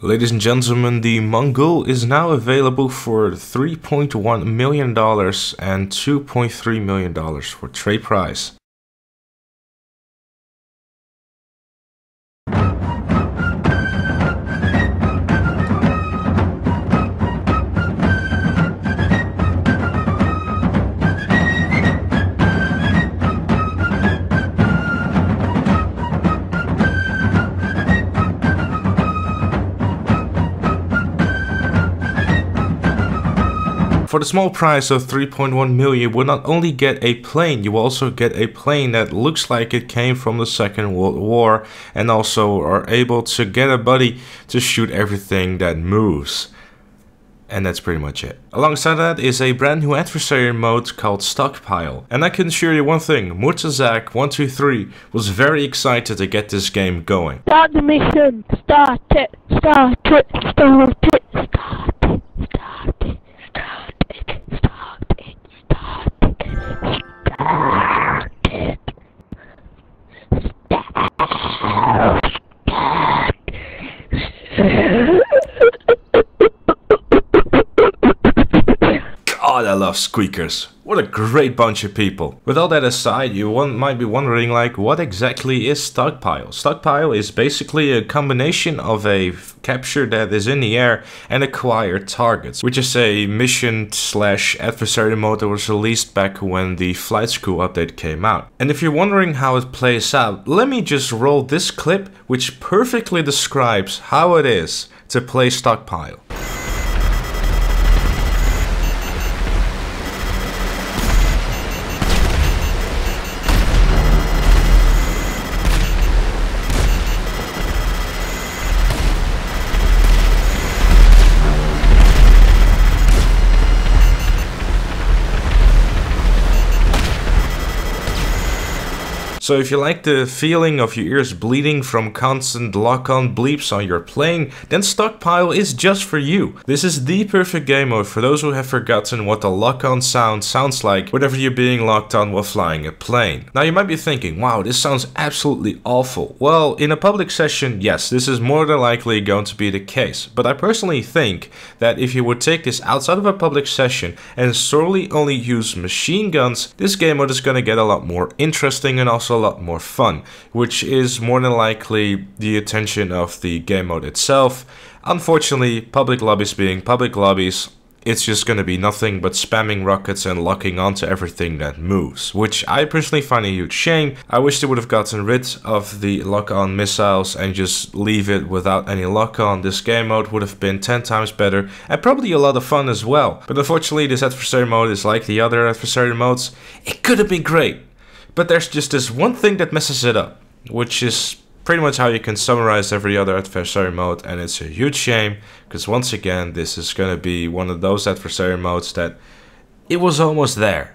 Ladies and gentlemen, the Mogul is now available for $3.1 million and $2.3 million for trade price. For the small price of 3.1 million, you will not only get a plane, you will also get a plane that looks like it came from the Second World War, and also are able to get a buddy to shoot everything that moves. And that's pretty much it. Alongside that is a brand new adversary mode called Stockpile. And I can assure you one thing, Murtazak123 was very excited to get this game going. Start the mission! Start it! Start it! Start it! Start it! Start it! God, I love squeakers. What a great bunch of people. With all that aside, you might be wondering, like, what exactly is Stockpile? Stockpile is basically a combination of a capture that is in the air and acquire targets, which is a mission slash adversary mode that was released back when the flight school update came out. And if you're wondering how it plays out, let me just roll this clip which perfectly describes how it is to play Stockpile. So if you like the feeling of your ears bleeding from constant lock-on bleeps on your plane, then Stockpile is just for you. This is the perfect game mode for those who have forgotten what the lock-on sound sounds like whenever you're being locked on while flying a plane. Now you might be thinking, wow, this sounds absolutely awful. Well, in a public session, yes, this is more than likely going to be the case. But I personally think that if you would take this outside of a public session and solely only use machine guns, this game mode is going to get a lot more interesting and also a lot more fun, which is more than likely the attention of the game mode itself. Unfortunately, public lobbies being public lobbies, it's just going to be nothing but spamming rockets and locking onto everything that moves, which I personally find a huge shame. I wish they would have gotten rid of the lock-on missiles and just leave it without any lock-on. This game mode would have been 10 times better and probably a lot of fun as well. But unfortunately, this adversary mode is like the other adversary modes. It could have been great. But there's just this one thing that messes it up, which is pretty much how you can summarize every other adversary mode, and it's a huge shame, because once again, this is going to be one of those adversary modes that it was almost there,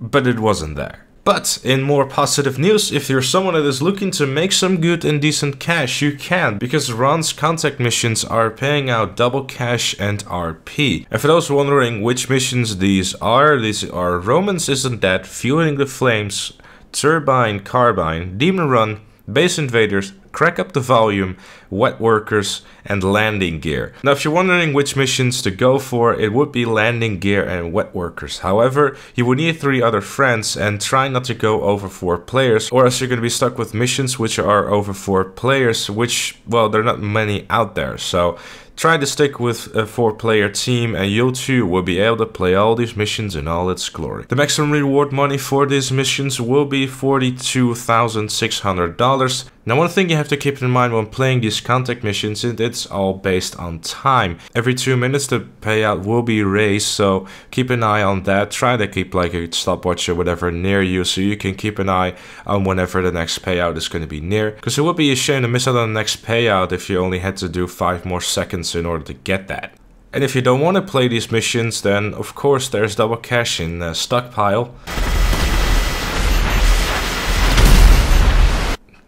but it wasn't there. But in more positive news, if you're someone that is looking to make some good and decent cash, you can, because Ron's contact missions are paying out double cash and RP. And for those wondering which missions these are Romans Isn't Dead, Fueling the Flames, Turbine Carbine, Demon Run, Base Invaders, Crack Up the Volume, Wet Workers, and Landing Gear. Now if you're wondering which missions to go for, it would be Landing Gear and Wet Workers. However, you would need 3 other friends and try not to go over 4 players, or else you're going to be stuck with missions which are over 4 players, which, well, there are not many out there. So try to stick with a 4-player team and you too will be able to play all these missions in all its glory. The maximum reward money for these missions will be $42,600. Now one thing you have to keep in mind when playing these contact missions is it's all based on time. Every 2 minutes the payout will be raised, so keep an eye on that. Try to keep like a stopwatch or whatever near you so you can keep an eye on whenever the next payout is going to be near. Because it would be a shame to miss out on the next payout if you only had to do 5 more seconds in order to get that. And if you don't want to play these missions, then of course there's double cash in Stockpile.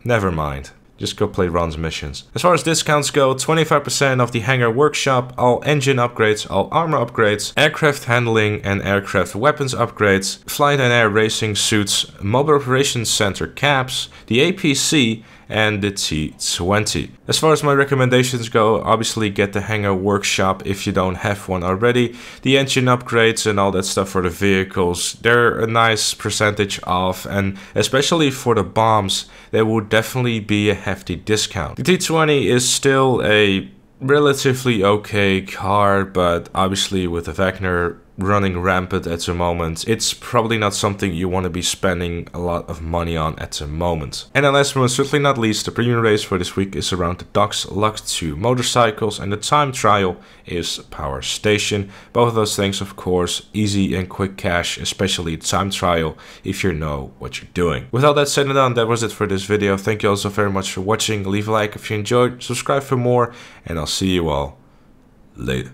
Never mind. Just go play Ron's missions. As far as discounts go, 25% off the hangar workshop, all engine upgrades, all armor upgrades, aircraft handling and aircraft weapons upgrades, flight and air racing suits, mobile operations center caps, the APC, and the T20. As far as my recommendations go, obviously get the Hangar Workshop if you don't have one already. The engine upgrades and all that stuff for the vehicles, they're a nice percentage off, and especially for the bombs, there would definitely be a hefty discount. The T20 is still a relatively okay car, but obviously with the Wagner running rampant at the moment, it's probably not something you want to be spending a lot of money on at the moment. And then last but certainly not least, the premium race for this week is around the Docks Luck 2 motorcycles, and the time trial is Power Station. Both of those things, of course, easy and quick cash, especially time trial if you know what you're doing. With all that said and done, that was it for this video. Thank you all so very much for watching. Leave a like if you enjoyed, subscribe for more, and I'll see you all later.